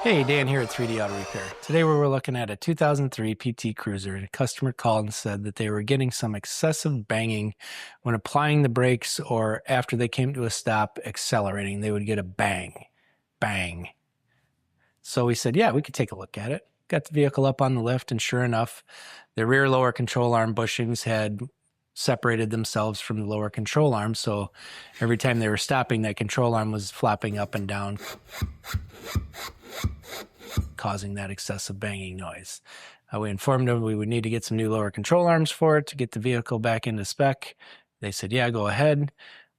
Hey, Dan here at 3D Auto Repair. Today we were looking at a 2003 PT Cruiser. A customer called and said that they were getting some excessive banging when applying the brakes, or after they came to a stop accelerating, they would get a bang, bang. So we said, yeah, we could take a look at it. Got the vehicle up on the lift, and sure enough, the rear lower control arm bushings had separated themselves from the lower control arm. So every time they were stopping, that control arm was flopping up and down, causing that excessive banging noise. We informed them we would need to get some new lower control arms for it to get the vehicle back into spec. They said, yeah, go ahead.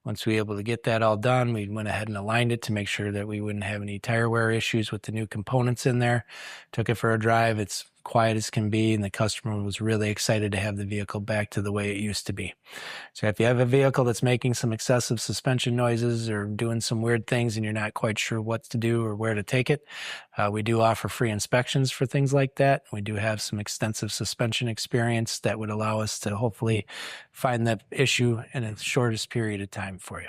Once we were able to get that all done, we went ahead and aligned it to make sure that we wouldn't have any tire wear issues with the new components in there. Took it for a drive. It's quiet as can be, and the customer was really excited to have the vehicle back to the way it used to be. So if you have a vehicle that's making some excessive suspension noises or doing some weird things and you're not quite sure what to do or where to take it, we do offer free inspections for things like that. We do have some extensive suspension experience that would allow us to hopefully find that issue in the shortest period of time for you.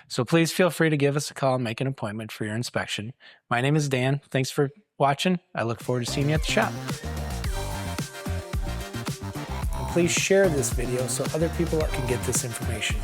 So please feel free to give us a call and make an appointment for your inspection. My name is Dan. Thanks for watching. I look forward to seeing you at the shop. And please share this video so other people can get this information.